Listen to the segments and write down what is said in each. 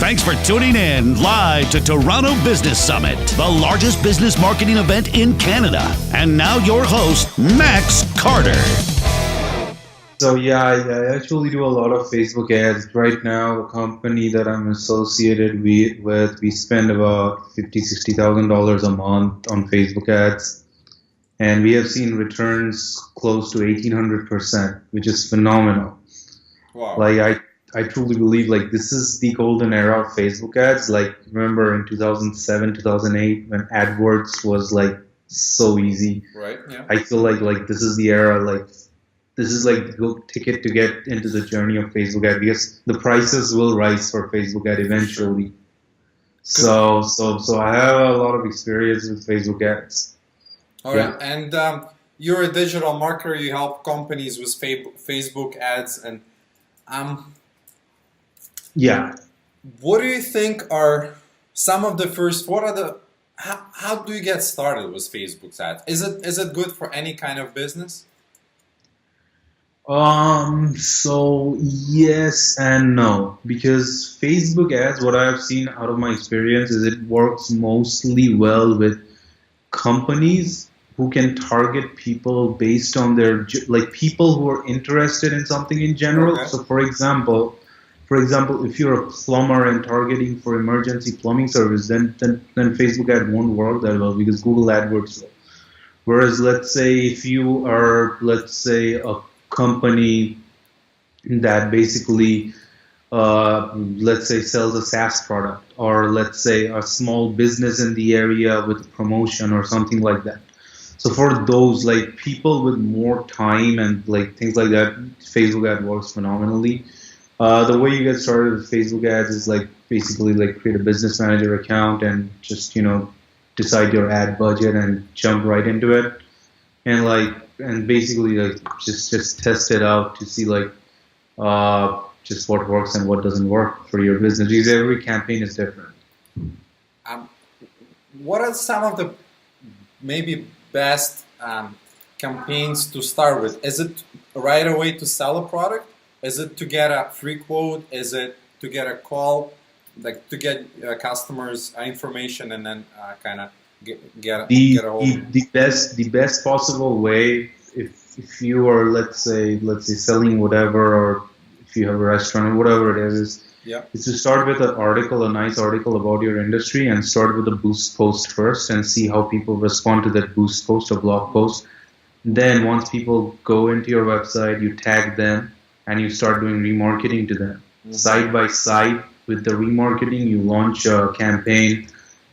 Thanks for tuning in live to Toronto Business Summit, the largest business marketing event in Canada. And now your host, Max Carter. So I actually do a lot of Facebook ads. Right now, a company that I'm associated with, we spend about $50,000-$60,000 a month on Facebook ads. And we have seen returns close to 1,800%, which is phenomenal. Wow. Like I truly believe like this is the golden era of Facebook ads. Like remember in 2007, 2008 when AdWords was like so easy. Right. Yeah. I feel like this is the era. Like this is like the ticket to get into the journey of Facebook ad because the prices will rise for Facebook ad eventually. So I have a lot of experience with Facebook ads. All right. And you're a digital marketer. You help companies with Facebook ads and Yeah. What do you think are some of the first? How do you get started with Facebook ads? Is it good for any kind of business? So yes and no, because Facebook ads, what I have seen out of my experience is it works mostly well with companies who can target people based on their, like people who are interested in something in general. Okay. So for example, if you're a plumber and targeting for emergency plumbing service, then Facebook ad won't work that well because Google AdWords will. Whereas let's say if you are, let's say a company that basically, let's say sells a SaaS product, or let's say a small business in the area with a promotion or something like that. So for those like people with more time and like things like that, Facebook ad works phenomenally. The way you get started with Facebook ads is like basically like create a business manager account and just, decide your ad budget and jump right into it. And basically like just test it out to see like just what works and what doesn't work for your business because every campaign is different. What are some of the maybe best campaigns to start with? Is it right away to sell a product? Is it to get a free quote? Is it to get a call, like to get customers' information and then kind of get a hold? The best possible way if you are let's say selling whatever, or if you have a restaurant or whatever it is to start with a nice article about your industry and start with a boost post first and see how people respond to that boost post or blog post. Then once people go into your website, you tag them and you start doing remarketing to them. Side by side with the remarketing, you launch a campaign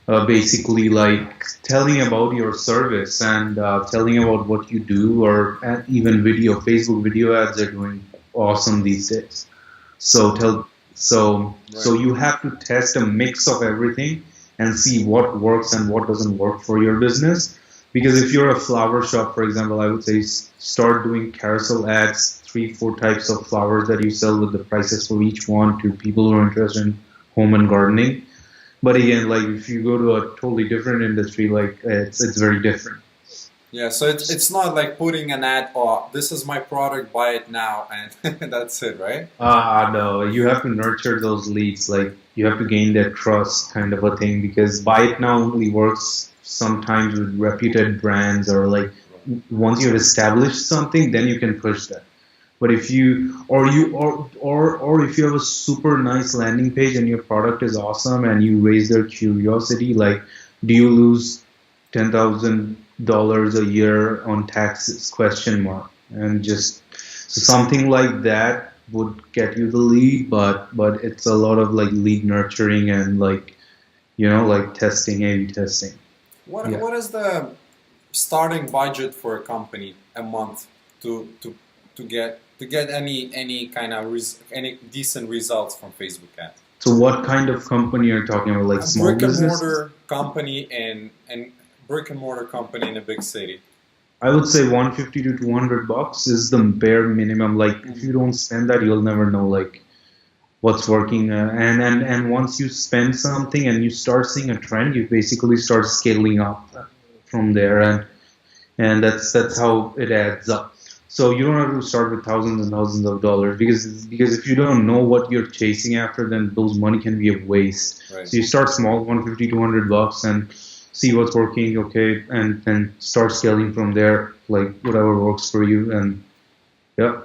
basically like telling about your service and telling about what you do, or even video. Facebook video ads are doing awesome these days. So you have to test a mix of everything and see what works and what doesn't work for your business. Because if you're a flower shop, for example, I would say start doing carousel ads, 3-4 types of flowers that you sell with the prices for each one to people who are interested in home and gardening. But again, like if you go to a totally different industry, like it's very different. Yeah, so it's not like putting an ad, oh, this is my product, buy it now, and that's it, right? No, you have to nurture those leads. Like you have to gain their trust, kind of a thing, because buy it now only works sometimes with reputed brands, or like once you've established something, then you can push that. But if you if you have a super nice landing page and your product is awesome and you raise their curiosity, like do you lose $10,000 a year on taxes ? And just so something like that would get you the lead, but it's a lot of like lead nurturing and like like testing, A/B testing. What is the starting budget for a company a month to get any kind of any decent results from Facebook ads? So what kind of company are you talking about? Like small business? Brick and mortar company and brick and mortar company in a big city. I would say $150 to $200 is the bare minimum. Like if you don't spend that, you'll never know like what's working. And once you spend something and you start seeing a trend, you basically start scaling up from there, and that's how it adds up. So you don't have to start with thousands and thousands of dollars because if you don't know what you're chasing after, then those money can be a waste. Right. So you start small, 150, $200, and see what's working, okay, and then start scaling from there, like whatever works for you, and yeah.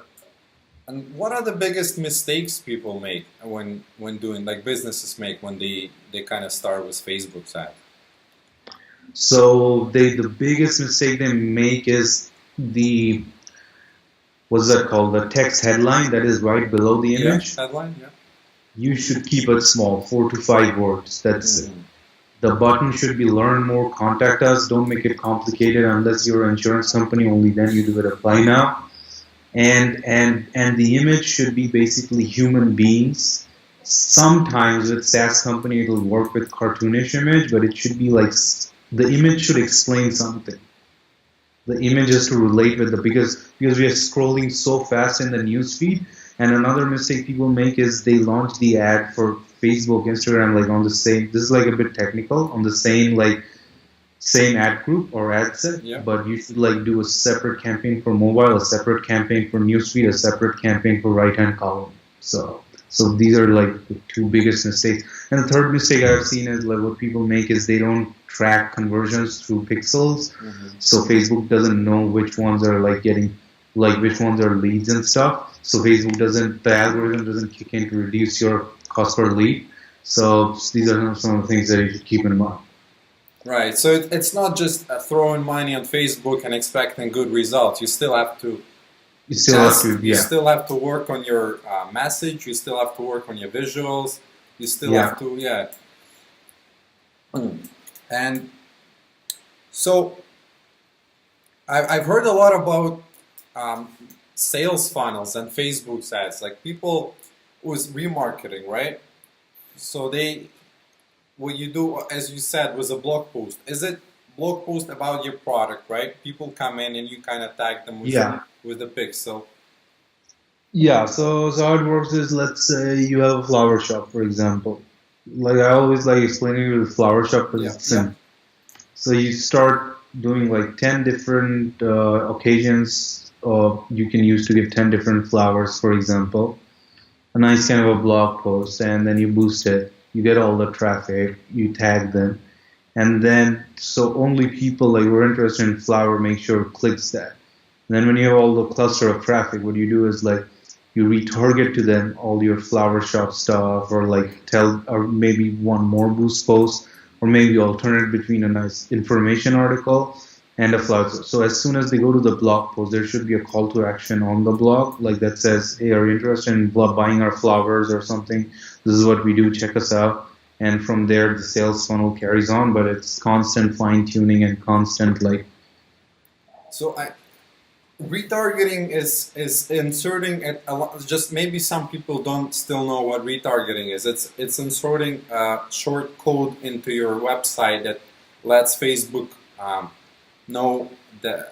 And what are the biggest mistakes people make when doing, like businesses make when they kind of start with Facebook's ad? So the biggest mistake they make is what's that called? The text headline that is right below the image. Yeah, headline, yeah. You should keep it small, 4 to 5 words. That's it. The button should be learn more, contact us. Don't make it complicated unless you're an insurance company. Only then you do it. Apply now. And the image should be basically human beings. Sometimes with SaaS company it'll work with cartoonish image, but it should be like the image should explain something. The image is to relate with because we are scrolling so fast in the news feed. And another mistake people make is they launch the ad for Facebook, Instagram, like on the same. This is like a bit technical, on the same ad group or ad set. Yeah. But you should like do a separate campaign for mobile, a separate campaign for newsfeed, a separate campaign for right-hand column. So these are like the two biggest mistakes. And the third mistake I've seen is like what people make is they don't track conversions through pixels. So Facebook doesn't know which ones are like getting, like which ones are leads and stuff. So Facebook the algorithm doesn't kick in to reduce your cost per lead. So these are some of the things that you should keep in mind. Right. So it's not just throwing money on Facebook and expecting good results. You still have to. You still have to work on your message. You still have to work on your visuals. You still have to, And so I've heard a lot about sales funnels and Facebook ads, like people with remarketing, right? So what you do, as you said, was a blog post. Is it blog post about your product, right? People come in and you kind of tag them with the pics. So how it works is, let's say you have a flower shop, for example. Like I always like explaining with flower shop because it's simple. So you start doing like 10 different occasions you can use to give 10 different flowers, for example. A nice kind of a blog post, and then you boost it. You get all the traffic, you tag them, and then so only people like who are interested in flower make sure it clicks that. And then when you have all the cluster of traffic, what you do is like you retarget to them all your flower shop stuff, or like or maybe one more boost post, or maybe alternate between a nice information article and a flower. So as soon as they go to the blog post, there should be a call to action on the blog, like that says, hey, are you interested in buying our flowers or something? This is what we do, check us out. And from there, the sales funnel carries on, but it's constant fine tuning and constant like. So retargeting is inserting it a lot. Just maybe some people don't still know what retargeting is. It's inserting short code into your website that lets Facebook know that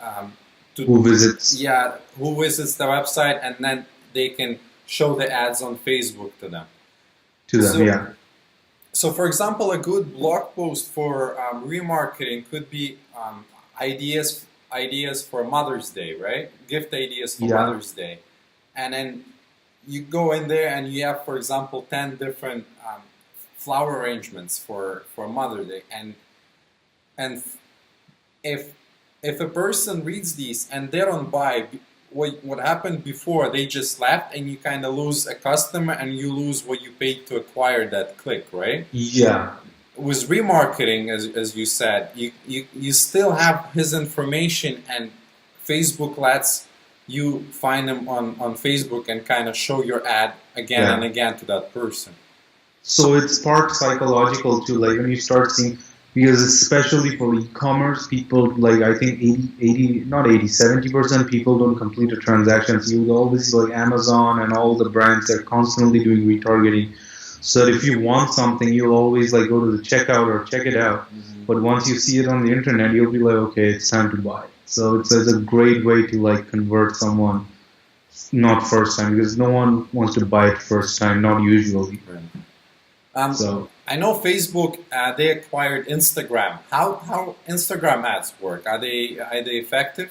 who visits. Who visits the website, and then they can show the ads on Facebook to them. So for example, a good blog post for remarketing could be ideas for Mother's Day, right? Gift ideas for Mother's Day. And then you go in there and you have, for example, 10 different flower arrangements for Mother's Day. And if a person reads these and they don't buy, what happened before, they just left, and you kind of lose a customer and you lose what you paid to acquire that click, right? Yeah. With remarketing, as you said, you still have his information, and Facebook lets you find him on Facebook and kind of show your ad again and again to that person. So it's part psychological too, like when you start seeing, because especially for e-commerce, people, like I think 70% people don't complete a transaction. So you always like Amazon and all the brands, they're constantly doing retargeting. So if you want something, you'll always like go to the checkout or check it out. But once you see it on the internet, you'll be like, okay, it's time to buy. So it's a great way to like convert someone, not first time, because no one wants to buy it first time, not usually. So I know Facebook, they acquired Instagram. How Instagram ads work? Are they effective?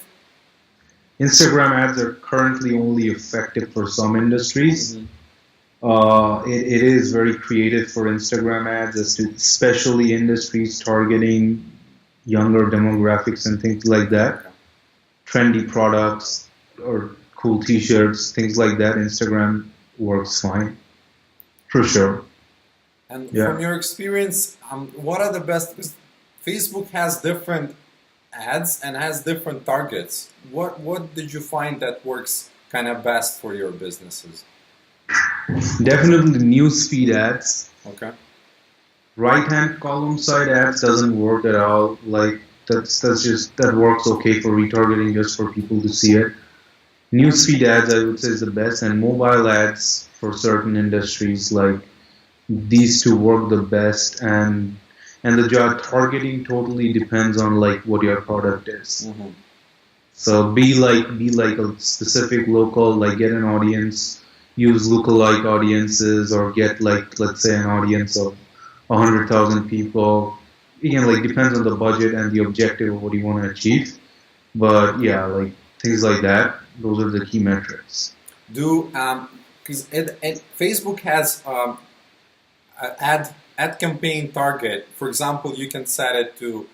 Instagram ads are currently only effective for some industries. It is very creative for Instagram ads, as to especially industries targeting younger demographics and things like that. Trendy products or cool T-shirts, things like that. Instagram works fine, for sure. And from your experience, what are the best? Because Facebook has different ads and has different targets. What did you find that works kind of best for your businesses? Definitely newsfeed ads. Okay. Right-hand column side ads doesn't work at all. Like that works okay for retargeting, just for people to see it. Newsfeed ads, I would say, is the best, and mobile ads for certain industries, like these two work the best, and the job targeting totally depends on like what your product is. So be like a specific local, like get an audience, use lookalike audiences, or get like, let's say, an audience of 100,000 people. Again, like depends on the budget and the objective of what you want to achieve. But yeah, like things like that, those are the key metrics. Because Facebook has ad campaign target. For example, you can set it to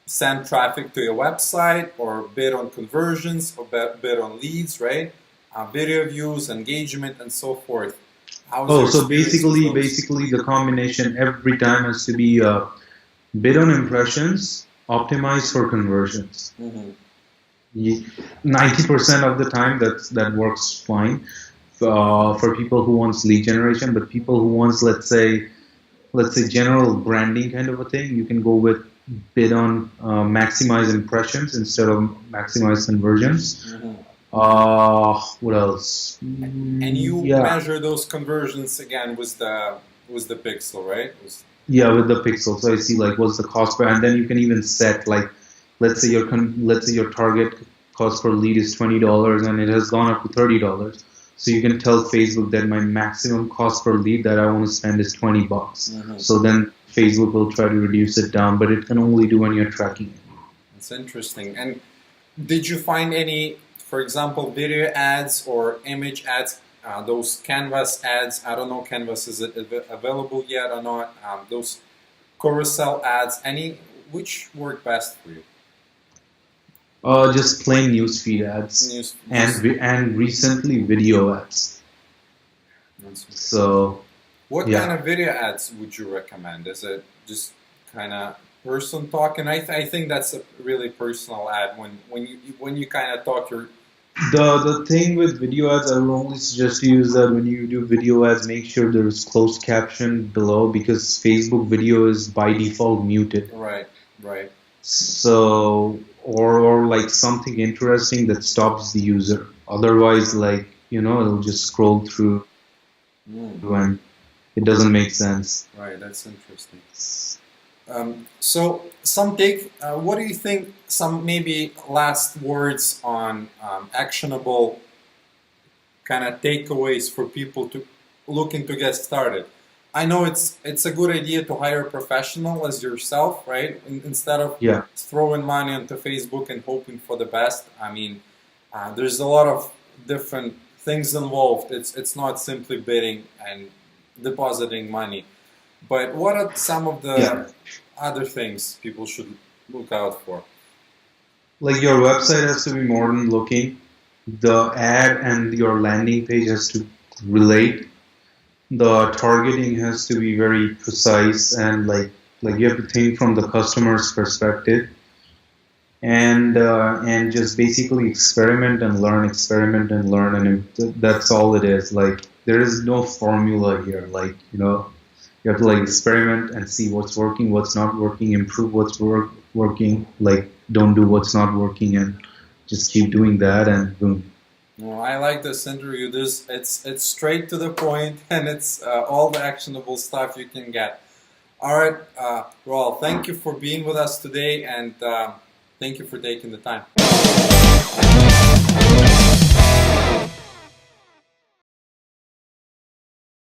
send traffic to your website, or bid on conversions, or bid on leads, right? Video views, engagement, and so forth. So basically the combination every time has to be bid on impressions, optimize for conversions. 90% of the time that works fine for people who wants lead generation, but people who wants, let's say general branding kind of a thing, you can go with bid on maximize impressions instead of maximize conversions. What else? And you measure those conversions again with the pixel, right? With the pixel. So I see like what's the cost per, and then you can even set like, let's say your target cost per lead is $20 and it has gone up to $30. So you can tell Facebook that my maximum cost per lead that I want to spend is $20. So then Facebook will try to reduce it down, but it can only do when you're tracking it. That's interesting. And did you find any, for example, video ads or image ads, those Canvas ads? I don't know, Canvas, is it available yet or not? Those carousel ads, which work best for you? Just plain newsfeed ads, and recently video ads. So, what kind of video ads would you recommend? Is it just kind of person talking? I think that's a really personal ad when you kind of talk your. The thing with video ads, I would only suggest you use that when you do video ads, make sure there is closed caption below, because Facebook video is by default muted. Right. So, or like something interesting that stops the user. Otherwise, like, it'll just scroll through and it doesn't make sense. Right, that's interesting. So, what do you think, some maybe last words on actionable kind of takeaways for people looking to get started? I know it's a good idea to hire a professional as yourself, right? Instead of throwing money onto Facebook and hoping for the best. I mean, there's a lot of different things involved. It's not simply bidding and depositing money. But what are some of the other things people should look out for? Like, your website has to be modern looking. The ad and your landing page has to relate. The targeting has to be very precise, and like you have to think from the customer's perspective, and just basically experiment and learn, and that's all it is. Like, there is no formula here. Like, you have to like experiment and see what's working, what's not working, improve what's working. Like, don't do what's not working, and just keep doing that, and boom. Well, I like this interview. It's straight to the point, and it's all the actionable stuff you can get. All right, Raul, thank you for being with us today, and thank you for taking the time.